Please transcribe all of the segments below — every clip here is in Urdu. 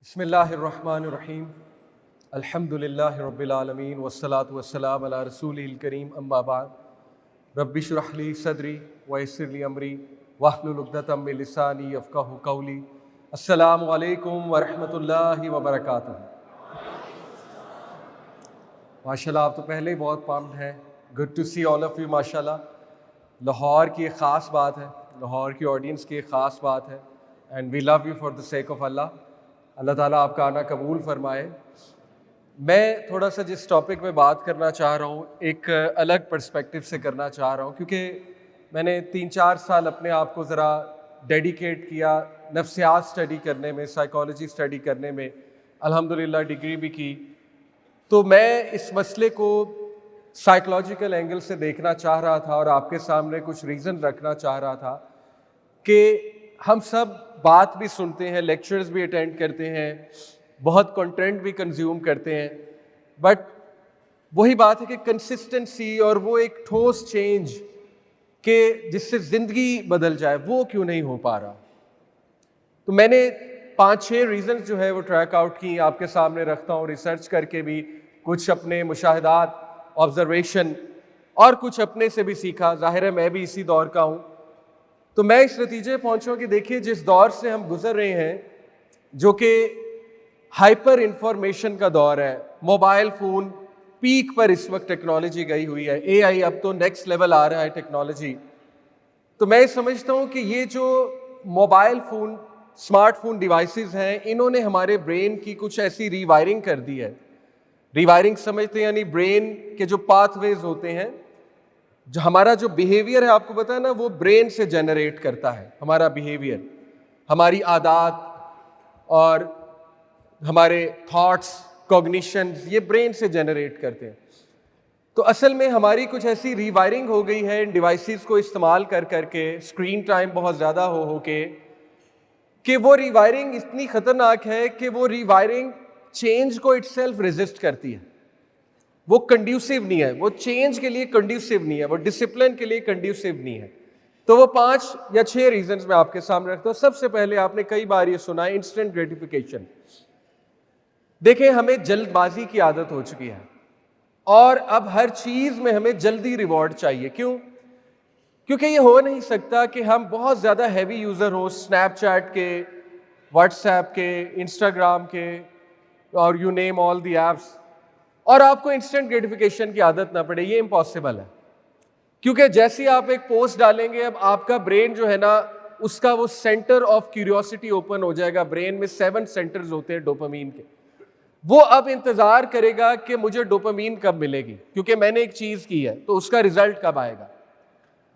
بسم اللہ الرحمن الرحیم الحمد للہ رب العالمین والصلاة والسلام علی رسولہ الکریم اما بعد رب اشرح لی صدری ویسر لی امری واحلل عقدۃ من لسانی یفقہوا قولی. السلام علیکم ورحمۃ اللہ وبرکاتہ. ماشاءاللہ آپ تو پہلے ہی بہت پامڈ ہیں. Good to see all of you. ماشاءاللہ لاہور کی ایک خاص بات ہے, لاہور کی آڈینس کی ایک خاص بات ہے, and we love you for the sake of Allah. Allah تعالیٰ آپ کا آنا قبول فرمائے. میں تھوڑا سا جس ٹاپک میں بات کرنا چاہ رہا ہوں ایک الگ پرسپیکٹو سے کرنا چاہ رہا ہوں, کیونکہ میں نے 3-4 سال اپنے آپ کو ذرا ڈیڈیکیٹ کیا نفسیات اسٹڈی کرنے میں, سائیکالوجی اسٹڈی کرنے میں. الحمدللہ ڈگری بھی کی. تو میں اس مسئلے کو سائیکولوجیکل اینگل سے دیکھنا چاہ رہا تھا اور آپ کے سامنے کچھ ریزن رکھنا چاہ رہا تھا کہ ہم سب بات بھی سنتے ہیں, لیکچرز بھی اٹینڈ کرتے ہیں, بہت کنٹینٹ بھی کنزیوم کرتے ہیں, بٹ وہی بات ہے کہ کنسسٹنسی اور وہ ایک ٹھوس چینج کہ جس سے زندگی بدل جائے وہ کیوں نہیں ہو پا رہا. تو میں نے 5-6 ریزنز جو ہے وہ ٹریک آؤٹ کی, آپ کے سامنے رکھتا ہوں. ریسرچ کر کے بھی کچھ اپنے مشاہدات, آبزرویشن اور کچھ اپنے سے بھی سیکھا. ظاہر ہے میں بھی اسی دور کا ہوں. تو میں اس نتیجے پہنچا کہ دیکھیے جس دور سے ہم گزر رہے ہیں جو کہ ہائپر انفارمیشن کا دور ہے, موبائل فون پیک پر اس وقت ٹیکنالوجی گئی ہوئی ہے, اے آئی اب تو نیکسٹ لیول آ رہا ہے ٹیکنالوجی. تو میں سمجھتا ہوں کہ یہ جو mobile phone, smart phone devices ہیں, انہوں نے ہمارے برین کی کچھ ایسی ری وائرنگ کر دی ہے. ری وائرنگ سمجھتے ہیں یعنی برین کے جو پاتھ ویز ہوتے ہیں, جو ہمارا جو بیہیویئر ہے آپ کو پتا ہے نا, وہ برین سے جنریٹ کرتا ہے. ہمارا بیہیویئر, ہماری عادات اور ہمارے تھاٹس, کوگنیشنز, یہ برین سے جنریٹ کرتے ہیں. تو اصل میں ہماری کچھ ایسی ری وائرنگ ہو گئی ہے ان ڈیوائسز کو استعمال کر کر کے, اسکرین ٹائم بہت زیادہ ہو کے, کہ وہ ری وائرنگ اتنی خطرناک ہے کہ وہ ری وائرنگ چینج کو اٹ سیلف ریزسٹ کرتی ہے. وہ کنڈیوسیو نہیں ہے, وہ چینج کے لیے کنڈیوسیو نہیں ہے, وہ ڈسپلن کے لیے کنڈیوسیو نہیں ہے. تو وہ 5 یا 6 ریزنز میں آپ کے سامنے رکھتا ہوں. سب سے پہلے آپ نے کئی بار یہ سنا ہے, انسٹنٹ گریٹیفیکیشن. دیکھیں ہمیں جلد بازی کی عادت ہو چکی ہے اور اب ہر چیز میں ہمیں جلدی ریوارڈ چاہیے. کیوں؟ کیونکہ یہ ہو نہیں سکتا کہ ہم بہت زیادہ ہیوی یوزر ہوں اسنیپ چیٹ کے, واٹس ایپ کے, انسٹاگرام کے اور you name all the apps, اور آپ کو انسٹنٹ گریٹیفیکیشن کی عادت نہ پڑے. یہ امپاسبل ہے, کیونکہ جیسے آپ ایک پوسٹ ڈالیں گے اب آپ کا برین جو ہے نا, اس کا وہ سینٹر آف کیوریوسٹی اوپن ہو جائے گا. برین میں 7 سینٹرز ہوتے ہیں ڈوپامین کے. وہ اب انتظار کرے گا کہ مجھے ڈوپامین کب ملے گی, کیونکہ میں نے ایک چیز کی ہے تو اس کا ریزلٹ کب آئے گا.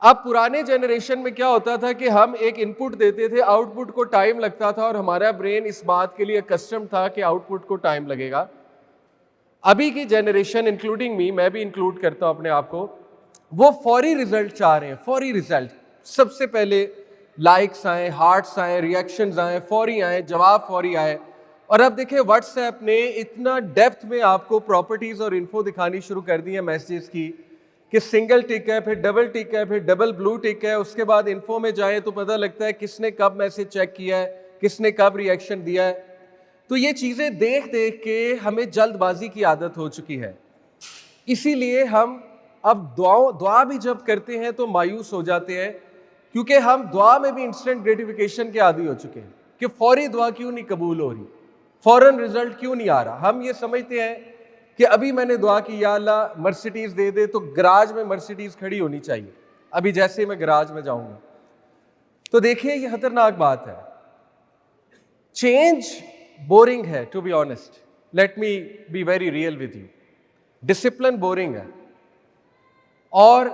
اب پرانے جنریشن میں کیا ہوتا تھا کہ ہم ایک ان پٹ دیتے تھے, آؤٹ پٹ کو ٹائم لگتا تھا اور ہمارا برین اس بات کے لیے اکسٹم تھا کہ آؤٹ پٹ کو ٹائم لگے گا. ابھی کی جنریشن انکلوڈنگ می, میں بھی انکلوڈ کرتا ہوں اپنے آپ کو, وہ فوری ریزلٹ چاہ رہے ہیں. فوری ریزلٹ, سب سے پہلے لائکس آئیں, ہارٹس آئیں, ریئیکشنز آئیں, فوری آئیں, جواب فوری آئے. اور اب دیکھیں واٹس ایپ نے اتنا ڈیپتھ میں آپ کو پراپرٹیز اور انفو دکھانی شروع کر دی ہے میسیجز کی کہ سنگل ٹک ہے, پھر ڈبل ٹک ہے, پھر ڈبل بلو ٹک ہے. اس کے بعد انفو میں جائیں تو پتہ لگتا ہے کس نے کب میسیج چیک کیا ہے, کس نے کب ریئیکشن دیا ہے. تو یہ چیزیں دیکھ دیکھ کے ہمیں جلد بازی کی عادت ہو چکی ہے. اسی لیے ہم اب دعا بھی جب کرتے ہیں تو مایوس ہو جاتے ہیں, کیونکہ ہم دعا میں بھی انسٹنٹ گریٹیفیکیشن کے عادی ہو چکے ہیں کہ فوری دعا کیوں نہیں قبول ہو رہی, فوراً رزلٹ کیوں نہیں آ رہا. ہم یہ سمجھتے ہیں کہ ابھی میں نے دعا کی یا اللہ مرسیڈیز دے دے, تو گراج میں مرسیڈیز کھڑی ہونی چاہیے ابھی جیسے میں گراج میں جاؤں گا. تو دیکھیے یہ خطرناک بات ہے. چینج بورنگ ہے, to be honest, let me be very real with you. Discipline boring ہے. اور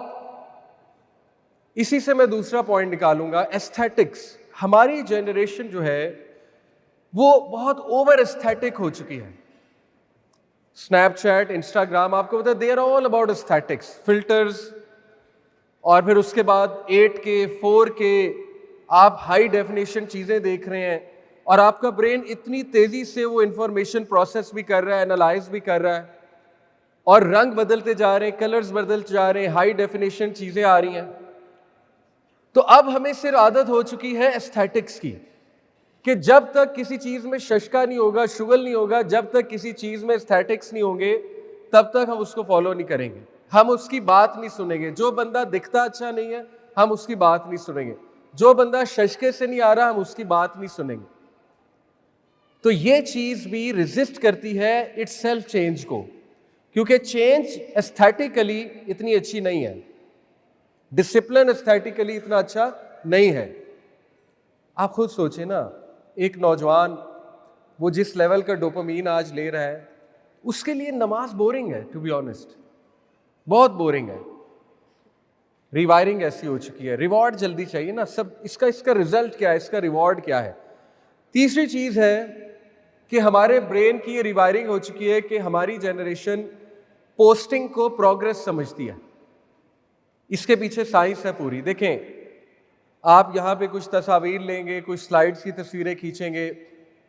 اسی سے میں دوسرا پوائنٹ نکالوں گا, ایستھیٹکس. ہماری جنریشن جو ہے وہ بہت اوور ایستھیٹک ہو چکی ہے. اسنیپ چیٹ, انسٹاگرام, آپ کو پتا ہے they are all about aesthetics, filters, اور پھر اس کے بعد 8K 4K آپ ہائی ڈیفینیشن چیزیں دیکھ رہے ہیں, اور آپ کا برین اتنی تیزی سے وہ انفارمیشن پروسیس بھی کر رہا ہے, انالائز بھی کر رہا ہے, اور رنگ بدلتے جا رہے ہیں, کلرز بدلتے جا رہے ہیں, ہائی ڈیفینیشن چیزیں آ رہی ہیں. تو اب ہمیں صرف عادت ہو چکی ہے ایستھیٹکس کی کہ جب تک کسی چیز میں ششکا نہیں ہوگا, شغل نہیں ہوگا, جب تک کسی چیز میں ایستھیٹکس نہیں ہوں گے, تب تک ہم اس کو فالو نہیں کریں گے, ہم اس کی بات نہیں سنیں گے. جو بندہ دکھتا اچھا نہیں ہے ہم اس کی بات نہیں سنیں گے, جو بندہ ششکے سے نہیں آ رہا ہم اس کی بات نہیں سنیں گے. تو یہ چیز بھی ریزسٹ کرتی ہے اٹ سیلف چینج کو, کیونکہ چینج ایستھیٹیکلی اتنی اچھی نہیں ہے, ڈسپلن ایستھیٹیکلی اتنا اچھا نہیں ہے. آپ خود سوچیں نا, ایک نوجوان وہ جس لیول کا ڈوپامین آج لے رہا ہے, اس کے لیے نماز بورنگ ہے, ٹو بی آنیسٹ بہت بورنگ ہے. ریوائرنگ ایسی ہو چکی ہے, ریوارڈ جلدی چاہیے نا سب. اس کا ریزلٹ کیا ہے, اس کا ریوارڈ کیا ہے؟ تیسری چیز ہے کہ ہمارے برین کی یہ ریوائرنگ ہو چکی ہے کہ ہماری جنریشن پوسٹنگ کو پروگرس سمجھتی ہے. اس کے پیچھے سائنس ہے پوری. دیکھیں, آپ یہاں پہ کچھ تصاویر لیں گے, کچھ سلائڈز کی تصویریں کھینچیں گے,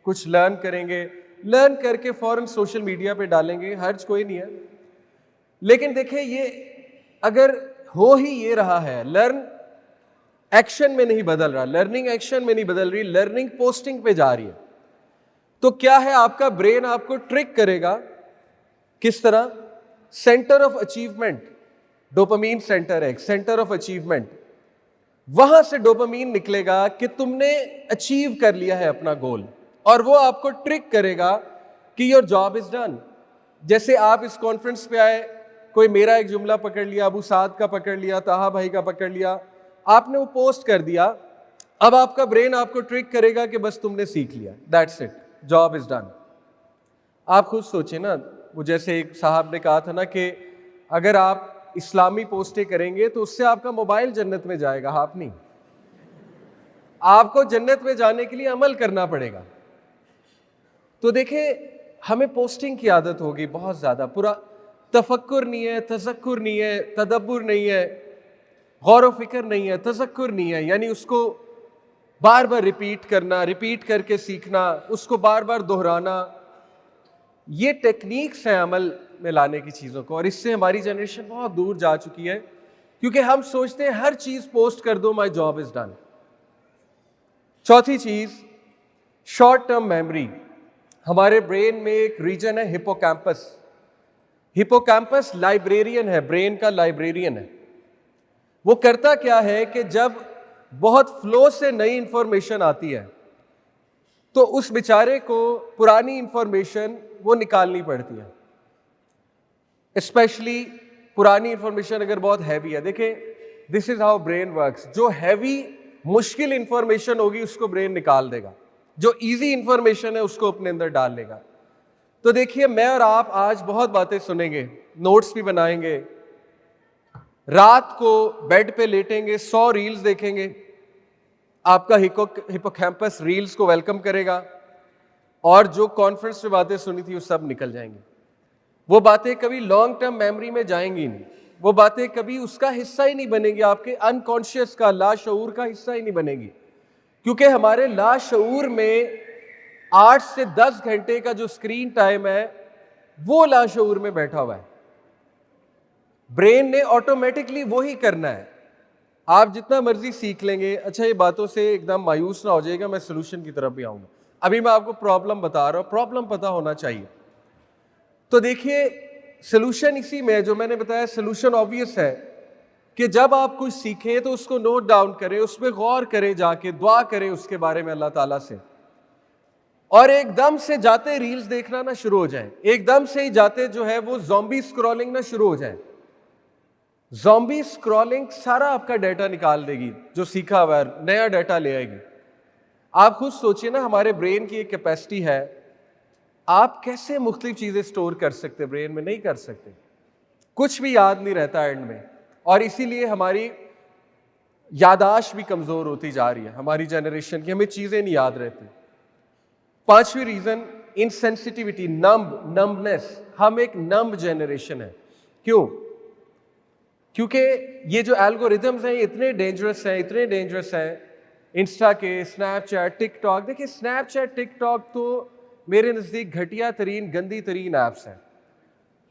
کچھ لرن کریں گے, لرن کر کے فوراً سوشل میڈیا پہ ڈالیں گے, حرج کوئی نہیں ہے. لیکن دیکھیں, یہ اگر ہو ہی یہ رہا ہے, لرن ایکشن میں نہیں بدل رہا, لرننگ ایکشن میں نہیں بدل رہی, لرننگ پوسٹنگ پہ جا رہی ہے, تو کیا ہے آپ کا برین آپ کو ٹرک کرے گا. کس طرح؟ Centre of achievement, dopamine centre ہے, سینٹر آف اچیومنٹ, وہاں سے ڈوپامین نکلے گا کہ تم نے اچیو کر لیا ہے اپنا گول, اور وہ آپ کو ٹرک کرے گا کہ یور جاب از ڈن. جیسے آپ اس کانفرنس پہ آئے, کوئی میرا ایک جملہ پکڑ لیا, ابو سعد کا پکڑ لیا, طاہا بھائی کا پکڑ لیا, آپ نے وہ پوسٹ کر دیا. اب آپ کا برین آپ کو ٹرک کرے گا کہ بس تم نے سیکھ لیا, that's it, job is done. آپ خود سوچیں نا, وہ جیسے ایک صاحب نے کہا تھا نا کہ اگر آپ اسلامی پوسٹیں کریں گے تو اس سے آپ کا موبائل جنت میں جائے گا, آپ نہیں. آپ کو جنت میں جانے کے لیے عمل کرنا پڑے گا. تو دیکھیں, ہمیں پوسٹنگ کی عادت ہوگی بہت زیادہ, پورا تفکر نہیں ہے, تذکر نہیں ہے, تدبر نہیں ہے, غور و فکر نہیں ہے, تذکر نہیں ہے, یعنی اس کو بار بار ریپیٹ کرنا, ریپیٹ کر کے سیکھنا, اس کو بار بار دہرانا. یہ ٹیکنیکس ہیں عمل میں لانے کی چیزوں کو, اور اس سے ہماری جنریشن بہت دور جا چکی ہے, کیونکہ ہم سوچتے ہیں ہر چیز پوسٹ کر دو, مائی جاب از ڈن. چوتھی چیز, شارٹ ٹرم میموری. ہمارے برین میں ایک ریجن ہے ہپوکیمپس. ہپوکیمپس لائبریرین ہے, برین کا لائبریرین ہے. وہ کرتا کیا ہے کہ جب بہت فلو سے نئی انفارمیشن آتی ہے تو اس بیچارے کو پرانی انفارمیشن وہ نکالنی پڑتی ہے, اسپیشلی پرانی انفارمیشن اگر بہت ہیوی ہے. دیکھیں, دس از ہاؤ برین ورکس. جو ہیوی مشکل انفارمیشن ہوگی اس کو برین نکال دے گا, جو ایزی انفارمیشن ہے اس کو اپنے اندر ڈال لے گا. تو دیکھیے, میں اور آپ آج بہت باتیں سنیں گے, نوٹس بھی بنائیں گے, رات کو بیڈ پہ لیٹیں گے, 100 ریلز دیکھیں گے, آپ کا ہپوکیمپس ریلز کو ویلکم کرے گا, اور جو کانفرنس میں باتیں سنی تھی وہ سب نکل جائیں گی. وہ باتیں کبھی لانگ ٹرم میموری میں جائیں گی نہیں, وہ باتیں کبھی اس کا حصہ ہی نہیں بنے گی, آپ کے انکانشیس کا, لاشعور کا حصہ ہی نہیں بنے گی, کیونکہ ہمارے لاشعور میں 8 سے 10 گھنٹے کا جو اسکرین ٹائم ہے وہ لاشعور میں بیٹھا ہوا ہے. برین نے آٹومیٹکلی وہی کرنا ہے. آپ جتنا مرضی سیکھ لیں گے. اچھا, یہ باتوں سے ایک دم مایوس نہ ہو جائے گا, میں سلوشن کی طرف بھی آؤں گا. ابھی میں آپ کو پرابلم بتا رہا ہوں, پرابلم پتہ ہونا چاہیے. تو دیکھیے, سلوشن اسی میں, جو میں نے بتایا سلوشن آبویس ہے کہ جب آپ کچھ سیکھیں تو اس کو نوٹ ڈاؤن کریں, اس پہ غور کریں, جا کے دعا کریں اس کے بارے میں اللہ تعالیٰ سے, اور ایک دم سے جاتے ریلز دیکھنا نہ شروع ہو جائیں, ایک دم سے ہی جاتے جو ہے وہ زومبی اسکرولنگ نہ شروع ہو جائے. زومبی اسکرولنگ سارا آپ کا ڈیٹا نکال دے گی, جو سیکھا ہوا ہے نیا ڈیٹا لے آئے گی. آپ خود سوچئے نا, ہمارے برین کی ایک کیپیسٹی ہے, آپ کیسے مختلف چیزیں سٹور کر سکتے, برین میں نہیں کر سکتے, کچھ بھی یاد نہیں رہتا اینڈ میں, اور اسی لیے ہماری یاداشت بھی کمزور ہوتی جا رہی ہے ہماری جنریشن کی, ہمیں چیزیں نہیں یاد رہتی. پانچویں ریزن, انسینسٹیوٹی, نمبنس. ہم ایک نمب جنریشن ہے. کیوں؟ کیونکہ یہ جو الگوریدمز ہیں اتنے ڈینجرس ہیں, اتنے ڈینجرس ہیں, انسٹا کے, اسنیپ چیٹ, ٹک ٹاک. دیکھیں, اسنیپ چیٹ, ٹک ٹاک تو میرے نزدیک گھٹیا ترین, گندی ترین ایپس ہیں,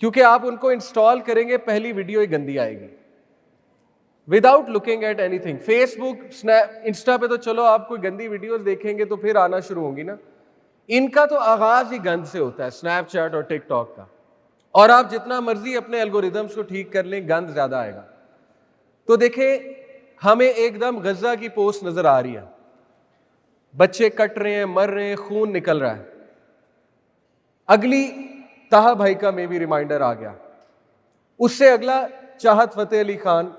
کیونکہ آپ ان کو انسٹال کریں گے پہلی ویڈیو ہی گندی آئے گی. Without looking at anything. Facebook Snap Insta پہ تو چلو آپ کوئی گندی ویڈیوز دیکھیں گے تو پھر آنا شروع ہوں گی نا. ان کا تو آغاز ہی گند سے ہوتا ہے, اسنیپ چیٹ اور ٹک ٹاک کا. اور آپ جتنا مرضی اپنے الگوریدمس کو ٹھیک کر لیں, گند زیادہ آئے گا. تو دیکھیں ہمیں ایک دم غزہ کی پوسٹ نظر آ رہی ہے, بچے کٹ رہے ہیں, مر رہے ہیں, خون نکل رہا ہے. اگلی طه بھائی کا میں بھی ریمائنڈر آ گیا. اس سے اگلا چاہت فتح علی خان,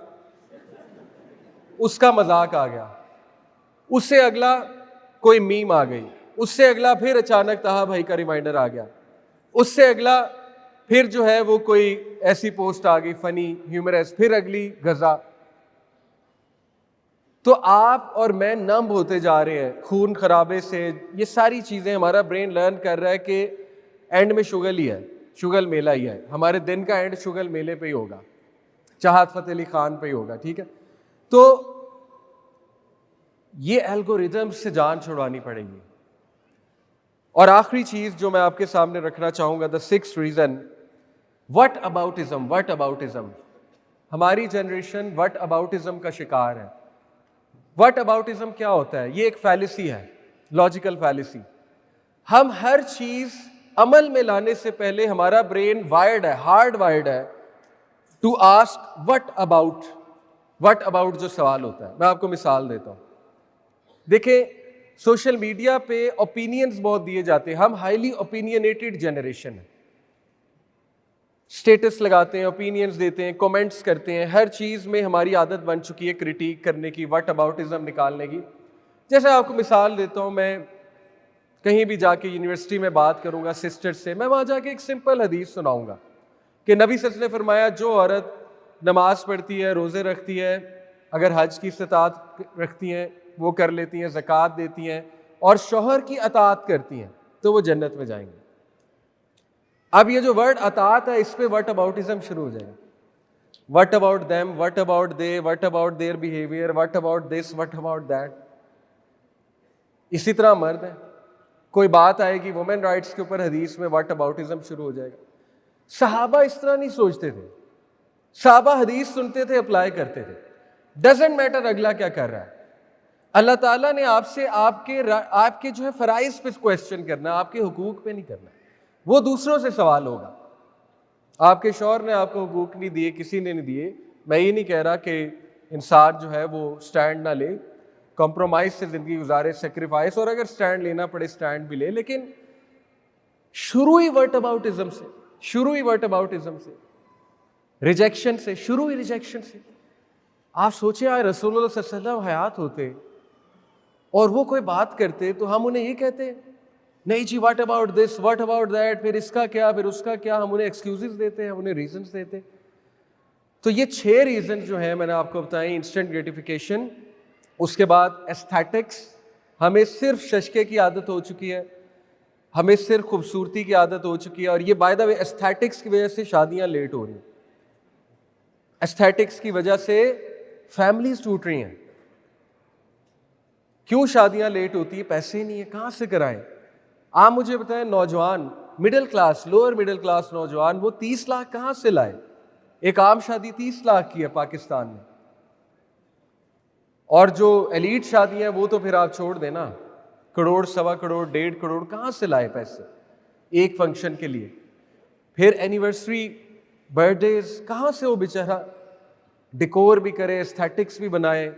اس کا مذاق آ گیا. اس سے اگلا کوئی میم آ گئی. اس سے اگلا پھر اچانک طه بھائی کا ریمائنڈر آ گیا. اس سے اگلا پھر جو ہے وہ کوئی ایسی پوسٹ آ گئی فنی ہیومرس, پھر اگلی غزہ. تو آپ اور میں نمب ہوتے جا رہے ہیں خون خرابے سے. یہ ساری چیزیں ہمارا برین لرن کر رہا ہے کہ اینڈ میں شگل ہی ہے, شگل میلہ ہی ہے. ہمارے دن کا اینڈ شگل میلے پہ ہی ہوگا, چاہت فتح علی خان پہ ہی ہوگا. ٹھیک ہے, تو یہ الگوریدم سے جان چھڑوانی پڑے گی. اور آخری چیز جو میں آپ کے سامنے رکھنا چاہوں گا, دا سکس ریزن, وٹ اباؤٹزم. وٹ اباؤٹزم, ہماری جنریشن وٹ اباؤٹزم کا شکار ہے. وٹ اباؤٹزم کیا ہوتا ہے؟ یہ ایک فیلسی ہے, لاجیکل فیلسی. ہم ہر چیز عمل میں لانے سے پہلے ہمارا برین وائرڈ ہے, ہارڈ وائرڈ ہے to ask what about. What about جو سوال ہوتا ہے, میں آپ کو مثال دیتا ہوں. دیکھیں سوشل میڈیا پہ اوپینینز بہت دیے جاتے ہیں. ہم ہائیلی اوپینینیٹڈ جنریشن ہیں. اسٹیٹس لگاتے ہیں, اوپینینز دیتے ہیں, کومنٹس کرتے ہیں. ہر چیز میں ہماری عادت بن چکی ہے کرٹیک کرنے کی, وٹ اباؤٹزم نکالنے کی. جیسے آپ کو مثال دیتا ہوں, میں کہیں بھی جا کے یونیورسٹی میں بات کروں گا سسٹر سے, میں وہاں جا کے ایک سمپل حدیث سناؤں گا کہ نبی صلی اللہ علیہ وسلم نے فرمایا جو عورت نماز پڑھتی ہے, روزے رکھتی ہے, اگر حج کی استطاعت رکھتی ہیں وہ کر لیتی ہیں, زکوٰۃ دیتی ہیں اور شوہر کی اطاعت کرتی ہیں تو وہ جنت میں جائیں گے. اب یہ جو ورڈ اطاعت ہے اس پہ وٹ اباؤٹزم شروع ہو جائے گا. What about them, what about they, what about their behaviour, what about this, what about that. اسی طرح مرد ہے, کوئی بات آئے گی وومن رائٹس کے اوپر, حدیث میں وٹ اباؤٹزم شروع ہو جائے گا. صحابہ اس طرح نہیں سوچتے تھے. صحابہ حدیث سنتے تھے, اپلائی کرتے تھے. ڈزنٹ میٹر اگلا کیا کر رہا ہے. اللہ تعالیٰ نے آپ سے آپ کے جو ہے فرائض پہ کویسچن کرنا, آپ کے حقوق پہ نہیں کرنا. وہ دوسروں سے سوال ہوگا. آپ کے شوہر نے آپ کو حقوق نہیں دیے, کسی نے نہیں دیے. میں یہ نہیں کہہ رہا کہ انسان جو ہے وہ سٹینڈ نہ لے, کمپرومائز سے زندگی گزارے, سیکریفائس, اور اگر سٹینڈ لینا پڑے سٹینڈ بھی لے, لیکن شروع ہی وٹ اباؤٹزم سے, شروع ہی وٹ اباؤٹزم سے, ریجیکشن سے, شروع ہی ریجیکشن سے. آپ سوچیں آئے رسول اللہ صلی اللہ علیہ وسلم حیات ہوتے اور وہ کوئی بات کرتے تو ہم انہیں یہ کہتے نہیں جی what about this, what about that, پھر اس کا کیا, پھر اس کا کیا. ہم انہیں ایکسکیوزز دیتے ہیں, ہم انہیں ریزنس دیتے. تو یہ 6 ریزن جو ہیں میں نے آپ کو بتائیں. انسٹنٹ گریٹیفیکیشن, اس کے بعد ایستھیٹکس, ہمیں صرف ششکے کی عادت ہو چکی ہے, ہمیں صرف خوبصورتی کی عادت ہو چکی ہے. اور یہ بائی دا وے ایستھیٹکس کی وجہ سے شادیاں لیٹ ہو رہی ہیں, ایستھیٹکس کی وجہ سے فیملیز ٹوٹ رہی ہیں. کیوں شادیاں لیٹ ہوتی ہیں؟ پیسے نہیں ہیں, کہاں سے کرائیں. آپ مجھے بتائیں نوجوان, middle class, lower middle class نوجوان, وہ 30 لاکھ کہاں سے لائے؟ ایک عام شادی 30 لاکھ کی ہے پاکستان میں, اور جو ایلیٹ شادیاں ہیں وہ تو پھر آپ چھوڑ دیں نا, کروڑ, سوا کروڑ, 1.5 کروڑ, کہاں سے لائے پیسے ایک فنکشن کے لیے؟ پھر اینیورسری, برتھ ڈیز, کہاں سے وہ بیچارہ ڈیکور بھی کرے, ایستھیٹکس بھی بنائے.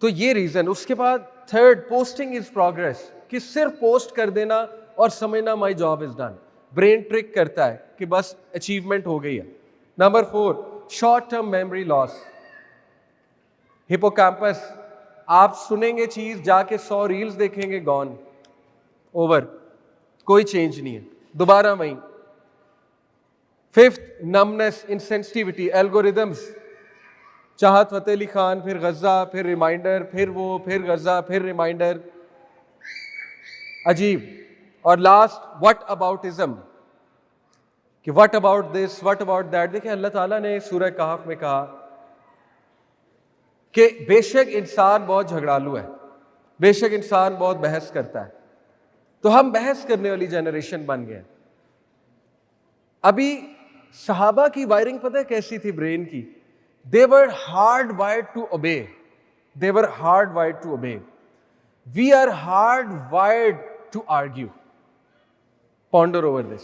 تو یہ ریزن. اس کے بعد تھرڈ, پوسٹنگ از پروگرس, کہ صرف پوسٹ کر دینا اور سمجھنا my job is done. Brain trick کرتا ہے کہ بس اچیومنٹ ہو گئی ہے. Number 4, short term memory loss. Hippocampus, آپ سنیں گے چیز, جا کے 100 ریلز دیکھیں گے, گون, اوور, کوئی چینج نہیں ہے, دوبارہ وہیں. 5th, نمنس, انسینسٹیوٹی, الگوریدمز, چاہت فتح علی خان, پھر غزہ, پھر ریمائنڈر, پھر وہ, پھر غزہ, پھر ریمائنڈر, عجیب. اور لاسٹ, وٹ اباؤٹزم, کہ what about this, what about that. دیکھیں اللہ تعالیٰ نے سورہ کہف میں کہا کہ بے شک انسان بہت جھگڑالو ہے, بے شک انسان بہت بحث کرتا ہے. تو ہم بحث کرنے والی جنریشن بن گئے. ابھی صحابہ کی وائرنگ پتہ ہے کیسی تھی برین کی, They were hardwired to obey. They were hardwired to obey. We are hardwired to argue. Ponder over this.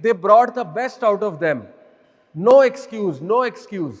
They brought the best out of them. No excuse, no excuse.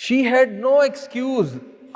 She had no excuse.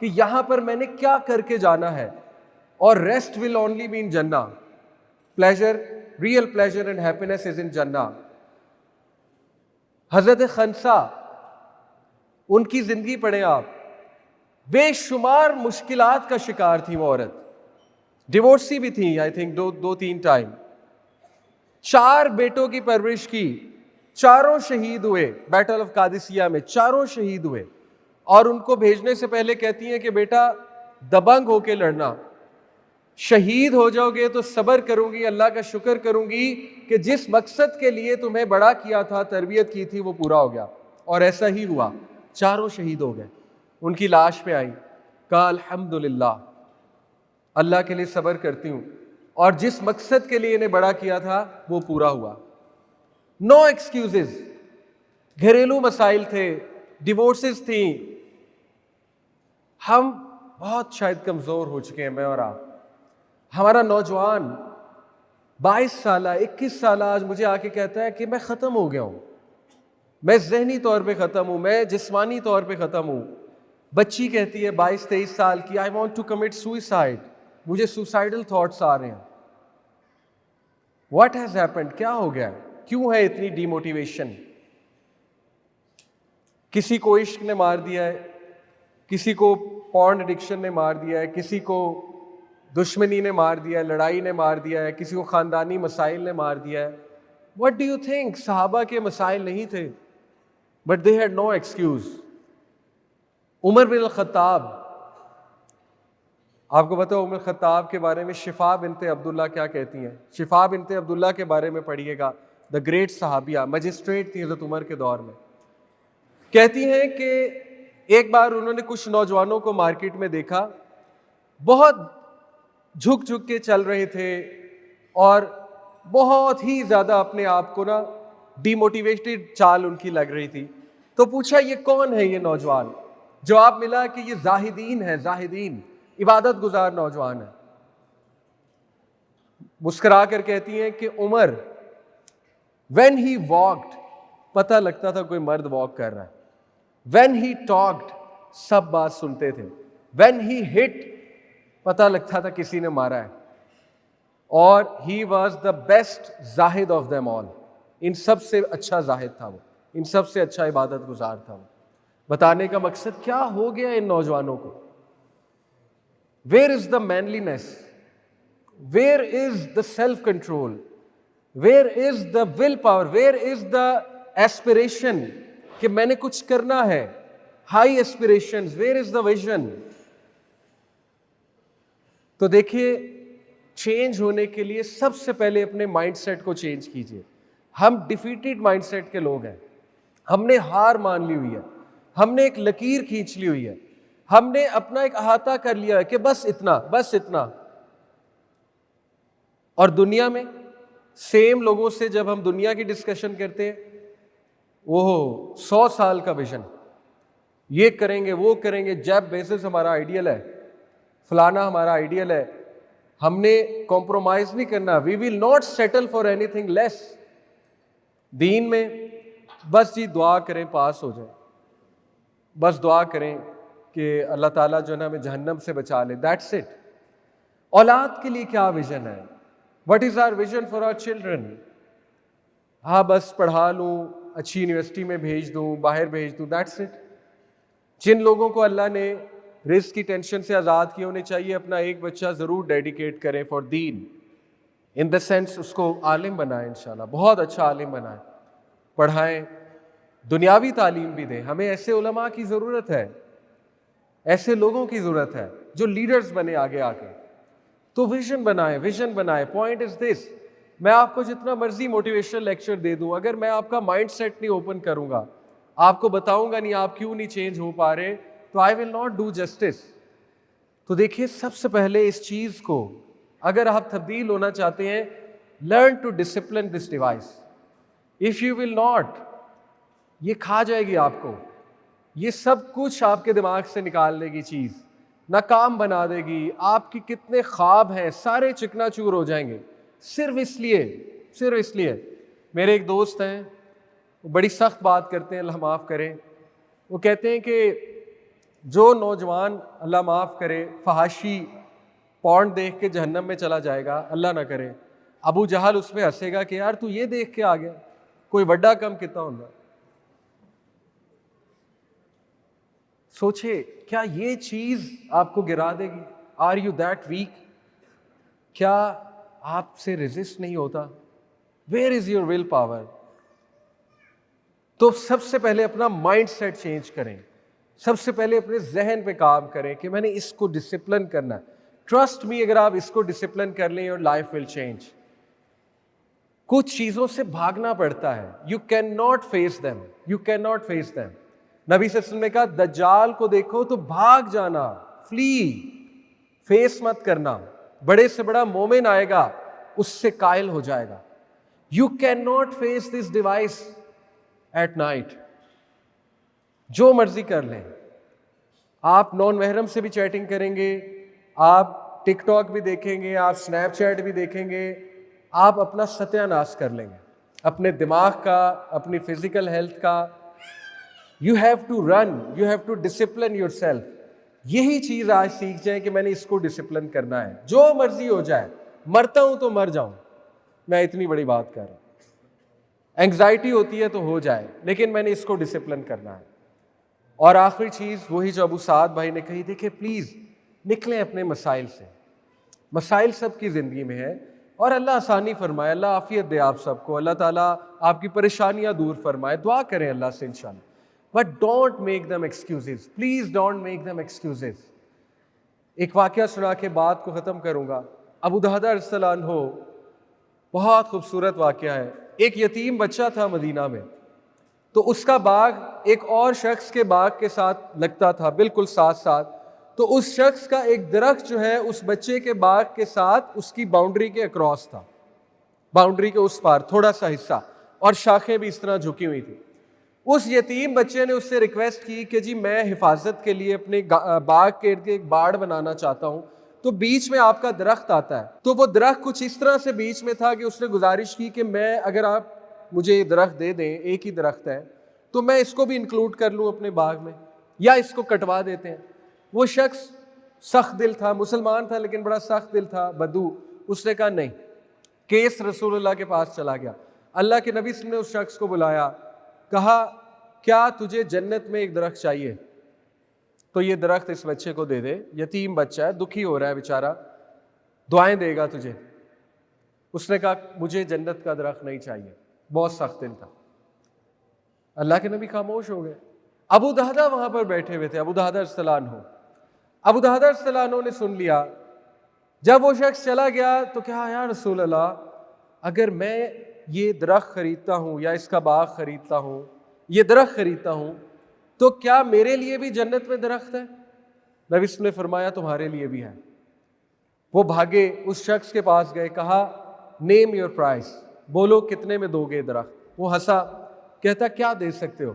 کہ یہاں پر میں نے کیا کر کے جانا ہے, اور rest will only be in Jannah. Pleasure, real pleasure and happiness is in Jannah. حضرت خنسا, ان کی زندگی پڑھیں آپ, بے شمار مشکلات کا شکار تھی وہ عورت, ڈیورسی بھی تھی آئی تھنک 2-3 ٹائم, 4 بیٹوں کی پرورش کی, چاروں شہید ہوئے بیٹل آف قادسیہ میں, چاروں شہید ہوئے, اور ان کو بھیجنے سے پہلے کہتی ہیں کہ بیٹا دبنگ ہو کے لڑنا, شہید ہو جاؤ گے تو صبر کروں گی, اللہ کا شکر کروں گی کہ جس مقصد کے لیے تمہیں بڑا کیا تھا, تربیت کی تھی, وہ پورا ہو گیا. اور ایسا ہی ہوا, چاروں شہید ہو گئے. ان کی لاش پہ آئی, کہا الحمدللہ, اللہ کے لیے صبر کرتی ہوں, اور جس مقصد کے لیے انہیں بڑا کیا تھا وہ پورا ہوا. نو ایکسکیوزز. گھریلو مسائل تھے, ڈیورسز تھیں. ہم بہت شاید کمزور ہو چکے ہیں, میں اور آپ. ہمارا نوجوان 22 سالہ 21 سالہ آج مجھے آ کے کہتا ہے کہ میں ختم ہو گیا ہوں, میں ذہنی طور پہ ختم ہوں, میں جسمانی طور پہ ختم ہوں. بچی کہتی ہے 22-23 سال کی, I want to commit suicide, مجھے سوسائڈل تھاٹس آ رہے ہیں. واٹ ہیز ہیپنڈ, کیا ہو گیا, کیوں ہے اتنی ڈی موٹیویشن؟ کسی کو عشق نے مار دیا ہے, کسی کو پورن ایڈکشن نے مار دیا ہے, کسی کو دشمنی نے مار دیا ہے, لڑائی نے مار دیا ہے, کسی کو خاندانی مسائل نے مار دیا ہے. What do you think? صحابہ کے مسائل نہیں تھے, but they had no excuse. عمر بن الخطاب, آپ کو پتہ ہے عمر خطاب کے بارے میں شفا بنت عبداللہ کیا کہتی ہیں؟ شفا بنت عبداللہ کے بارے میں پڑھیے گا, دا گریٹ صحابیہ, مجسٹریٹ تھی حضرت عمر کے دور میں. کہتی ہیں کہ ایک بار انہوں نے کچھ نوجوانوں کو مارکیٹ میں دیکھا, بہت جھک جھک کے چل رہے تھے اور بہت ہی زیادہ اپنے آپ کو نا ڈی موٹیویٹڈ چال ان کی لگ رہی تھی. تو پوچھا یہ کون ہے یہ نوجوان؟ جواب ملا کہ یہ زاہدین ہے, زاہدین, عبادت گزار نوجوان ہے. مسکرا کر کہتی ہیں کہ عمر when he walked پتہ لگتا تھا کوئی مرد واک کر رہا ہے, when he talked سب بات سنتے تھے, when he hit پتہ لگتا تھا کسی نے مارا ہے, اور he was the best Zahid of them all, ان سب سے اچھا زاہد تھا وہ, ان سب سے اچھا عبادت گزار تھا وہ. بتانے کا مقصد کیا ہو گیا ان نوجوانوں کو؟ Where is the manliness? Where is the self control? Where is the willpower? Where is the aspiration کہ میں نے کچھ کرنا ہے, high aspirations? Where is the vision? تو دیکھیے, چینج ہونے کے لیے سب سے پہلے اپنے مائنڈ سیٹ کو چینج کیجیے. ہم ڈیفیٹڈ مائنڈ سیٹ کے لوگ ہیں, ہم نے ہار مان لی ہوئی ہے, ہم نے ایک لکیر کھینچ لی ہوئی ہے, ہم نے اپنا ایک احاطہ کر لیا ہے کہ بس اتنا, بس اتنا. اور دنیا میں سیم لوگوں سے جب ہم دنیا کی ڈسکشن کرتے ہیں, وہ 100 سال کا ویژن, یہ کریں گے وہ کریں گے, جیف بیزوس ہمارا آئیڈیل ہے, فلانا ہمارا آئیڈیل ہے, ہم نے کمپرومائز نہیں کرنا, we will not settle for anything less. دین میں بس جی دعا کریں پاس ہو جائیں, بس دعا کریں کہ اللہ تعالیٰ جو ہے نا ہمیں جہنم سے بچا لے, دیٹس اٹ. اولاد کے لیے کیا ویژن ہے؟ What is our vision for our children? ہاں بس پڑھا لوں, اچھی یونیورسٹی میں بھیج دوں, باہر بھیج دوں, دیٹس اٹ. جن لوگوں کو اللہ نے رزق کی ٹینشن سے آزاد کیا, انہیں چاہیے اپنا ایک بچہ ضرور ڈیڈیکیٹ کریں for then, in the sense اس کو عالم بنائیں, انشاءاللہ بہت اچھا عالم بنائیں, پڑھائیں, دنیاوی تعلیم بھی دیں. ہمیں ایسے علماء کی ضرورت ہے, ایسے لوگوں کی ضرورت ہے جو لیڈرز بنے آگے آ کے. تو ویژن بنائیں, ویژن بنائیں. پوائنٹ از دس, میں آپ کو جتنا مرضی موٹیویشنل لیکچر دے دوں, اگر میں آپ کا مائنڈ سیٹ نہیں اوپن کروں گا, آپ کو بتاؤں گا نہیں آپ کیوں نہیں چینج ہو پا رہے, تو آئی ول ناٹ ڈو جسٹس. تو دیکھیے سب سے پہلے اس چیز کو اگر آپ تبدیل ہونا چاہتے ہیں, learn to discipline this device. If you will not, یہ کھا جائے گی آپ کو, یہ سب کچھ آپ کے دماغ سے نکال دے گی چیز, ناکام بنا دے گی. آپ کی کتنے خواب ہیں سارے چکنا چور ہو جائیں گے, صرف اس لیے. میرے ایک دوست ہیں, وہ بڑی سخت بات کرتے ہیں, اللہ معاف کریں. وہ کہتے ہیں کہ جو نوجوان اللہ معاف کرے فحاشی پورن دیکھ کے جہنم میں چلا جائے گا، اللہ نہ کرے، ابو جہل اس پہ ہنسے گا کہ یار تو یہ دیکھ کے آ گیا، کوئی بڑا کم کتنا ہوگا. سوچے کیا یہ چیز آپ کو گرا دے گی؟ Are you that weak? کیا آپ سے ریزسٹ نہیں ہوتا؟ Where is your willpower? تو سب سے پہلے اپنا مائنڈ سیٹ چینج کریں، سب سے پہلے اپنے ذہن پہ کام کریں کہ میں نے اس کو ڈسپلن کرنا ہے. ٹرسٹ می، اگر آپ اس کو ڈسپلن کر لیں، یور لائف ول چینج. کچھ چیزوں سے بھاگنا پڑتا ہے. You can not face them, you can not face them. نبی صلی اللہ علیہ وسلم نے کہا دجال کو دیکھو تو بھاگ جانا، فلی، فیس مت کرنا. بڑے سے بڑا مومن آئے گا اس سے قائل ہو جائے گا. You can not face this device at night. جو مرضی کر لیں، آپ نان محرم سے بھی چیٹنگ کریں گے، آپ ٹک ٹاک بھی دیکھیں گے، آپ اسنیپ چیٹ بھی دیکھیں گے، آپ اپنا ستیہ ناش کر لیں گے، اپنے دماغ کا، اپنی فزیکل ہیلتھ کا. You have to run, you have to discipline your self. یہی چیز آج سیکھ جائیں کہ میں نے اس کو ڈسپلن کرنا ہے. جو مرضی ہو جائے، مرتا ہوں تو مر جاؤں، میں اتنی بڑی بات کر رہا ہوں. اینگزائٹی ہوتی ہے تو ہو جائے، لیکن میں نے اس کو ڈسپلن کرنا ہے. اور آخری چیز وہی جو ابو سعد بھائی نے کہی، دیکھیں پلیز نکلیں اپنے مسائل سے. مسائل سب کی زندگی میں ہے، اور اللہ آسانی فرمائے، اللہ عافیت دے آپ سب کو، اللہ تعالیٰ آپ کی پریشانیاں دور فرمائے. دعا کریں اللہ سے انشاءاللہ. But don't make them excuses, please don't make them excuses. ایک واقعہ سنا کے بات کو ختم کروں گا. ابو دہدہ رضی اللہ عنہ، بہت خوبصورت واقعہ ہے. ایک یتیم بچہ تھا مدینہ میں، تو اس کا باغ ایک اور شخص کے باغ کے ساتھ لگتا تھا، بالکل ساتھ ساتھ. تو اس شخص کا ایک درخت جو ہے اس بچے کے باغ کے ساتھ اس کی باؤنڈری کے اکراس تھا، باؤنڈری کے اس پار تھوڑا سا حصہ، اور شاخیں بھی اس طرح جھکی ہوئی تھی. اس یتیم بچے نے اس سے ریکویسٹ کی کہ جی میں حفاظت کے لیے اپنے باغ کے ارد ایک باڑ بنانا چاہتا ہوں، تو بیچ میں آپ کا درخت آتا ہے. تو وہ درخت کچھ اس طرح سے بیچ میں تھا کہ اس نے گزارش کی کہ میں، اگر آپ مجھے یہ درخت دے دیں، ایک ہی درخت ہے، تو میں اس کو بھی انکلوڈ کر لوں اپنے باغ میں، یا اس کو کٹوا دیتے ہیں. وہ شخص سخت دل تھا، مسلمان تھا لیکن بڑا سخت دل تھا، بدو. اس نے کہا نہیں. کیس رسول اللہ کے پاس چلا گیا. اللہ کے نبی صلی اللہ علیہ وسلم نے اس شخص کو بلایا، کہا کیا تجھے جنت میں ایک درخت چاہیے؟ تو یہ درخت اس بچے کو دے دے. یتیم بچہ ہے، دکھی ہو رہا ہے بیچارہ، دعائیں دے گا تجھے. اس نے کہا مجھے جنت کا درخت نہیں چاہیے. بہت سخت دل تھا. اللہ کے نبی خاموش ہو گئے. ابو دہدہ وہاں پر بیٹھے ہوئے تھے، ابو دہدہ رضی اللہ عنہ. ابو دہدہ رضی اللہ عنہ نے سن لیا. جب وہ شخص چلا گیا تو کہا یا رسول اللہ، اگر میں یہ درخت خریدتا ہوں یا اس کا باغ خریدتا ہوں، یہ درخت خریدتا ہوں، تو کیا میرے لیے بھی جنت میں درخت ہے؟ نبی صلی اللہ علیہ وسلم نے فرمایا تمہارے لیے بھی ہے. وہ بھاگے، اس شخص کے پاس گئے، کہا نیم یور پرائس، بولو کتنے میں دو گے درخت؟ وہ ہنسا، کہتا کیا دے سکتے ہو؟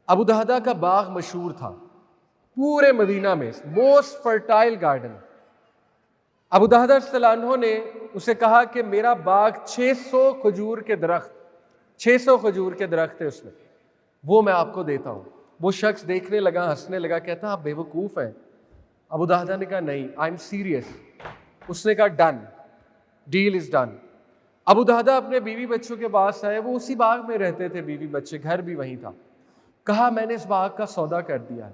ابو دہدہ کا باغ مشہور تھا پورے مدینہ میں، موسٹ فرٹائل گارڈن. ابو دہدہ رضی اللہ عنہ نے اسے کہا کہ میرا باغ 600 کھجور کے درخت، 600 کھجور کے درخت ہے اس میں، وہ میں آپ کو دیتا ہوں. وہ شخص دیکھنے لگا، ہنسنے لگا، کہتا آپ بے وقوف ہیں. ابو دہدہ نے کہا نہیں، آئی ایم سیریس. اس نے کہا ڈن، ڈیل از ڈن. ابو دہدہ اپنے بیوی بچوں کے پاس آئے، وہ اسی باغ میں رہتے تھے، بیوی بچے، گھر بھی وہیں تھا. کہا میں نے اس باغ کا سودا کر دیا ہے.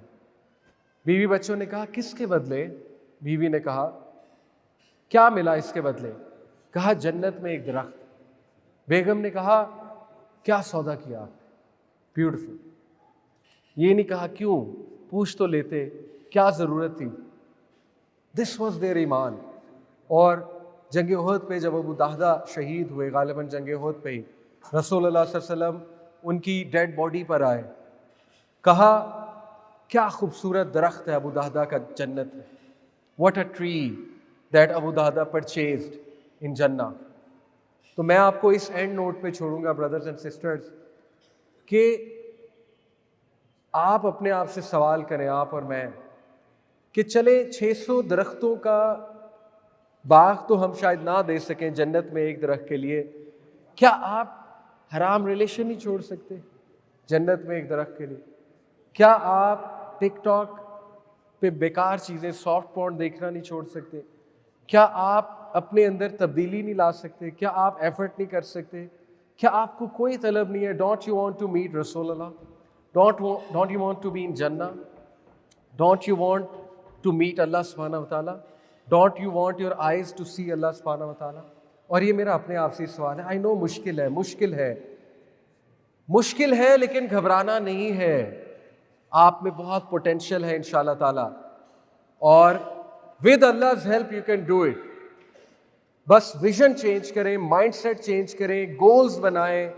بیوی بچوں نے کہا کس کے بدلے؟ بیوی نے کہا کیا ملا اس کے بدلے؟ کہا جنت میں ایک درخت. بیگم نے کہا کیا سودا کیا آپ؟ بیوٹیفل. یہ نہیں کہا کیوں، پوچھ تو لیتے، کیا ضرورت تھی؟ دس واز دیئر ایمان. اور جنگ احد پہ جب ابو دہدہ شہید ہوئے، غالباً جنگ احد پہ ہی، رسول اللہ صلی اللہ علیہ وسلم ان کی ڈیڈ باڈی پر آئے، کہا کیا خوبصورت درخت ہے ابو دہدہ کا جنت میں. What a tree that Abu Dahdah purchased in Jannah. تو میں آپ کو اس اینڈ نوٹ پہ چھوڑوں گا بردرز اینڈ سسٹرز، کہ آپ اپنے آپ سے سوال کریں، آپ اور میں، کہ چلے 600 درختوں کا باغ تو ہم شاید نہ دے سکیں جنت میں ایک درخت کے لیے، کیا آپ حرام ریلیشن نہیں چھوڑ سکتے جنت میں ایک درخت کے لیے؟ کیا آپ ٹک ٹاک پہ بیکار چیزیں، سافٹ پورن دیکھنا نہیں چھوڑ سکتے؟ کیا آپ اپنے اندر تبدیلی نہیں لا سکتے؟ کیا آپ ایفرٹ نہیں کر سکتے؟ کیا آپ کو کوئی طلب نہیں ہے؟ Don't you want to meet Rasool Allah? Don't you want to be in Jannah? Don't you want to meet Allah سبحانہ و تعالیٰ؟ Don't you want your eyes to see Allah سبحانہ و تعالیٰ؟ اور یہ میرا اپنے آپ سے سوال ہے. آئی نو مشکل ہے، مشکل ہے لیکن گھبرانا نہیں ہے. آپ میں بہت پوٹینشیل ہے انشاءاللہ تعالیٰ، اور with Allah's help you can do it. بس ویژن چینج کریں، مائنڈ سیٹ چینج کریں، گولز بنائیں،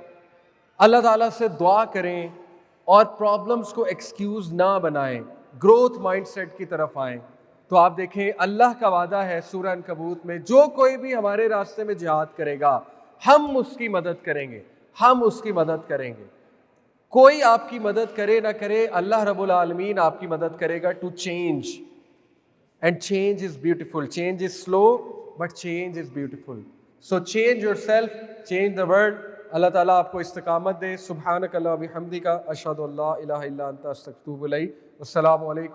اللہ تعالیٰ سے دعا کریں اور پرابلمس کو ایکسکیوز نہ بنائیں، گروتھ مائنڈ سیٹ کی طرف آئیں. تو آپ دیکھیں اللہ کا وعدہ ہے سورہ عنکبوت میں، جو کوئی بھی ہمارے راستے میں جہاد کرے گا ہم اس کی مدد کریں گے، ہم اس کی مدد کریں گے. کوئی آپ کی مدد کرے نہ کرے، اللہ رب العالمین آپ کی مدد کرے گا to change. And change is beautiful. Change is slow but change is beautiful. So change yourself, change the world. Allah تعالیٰ آپ کو استقامت دے. سبحانک اللہم و بحمدک، اشہد ان لا الہ الا انت، استغفرک و اتوب الیک. السلام علیکم.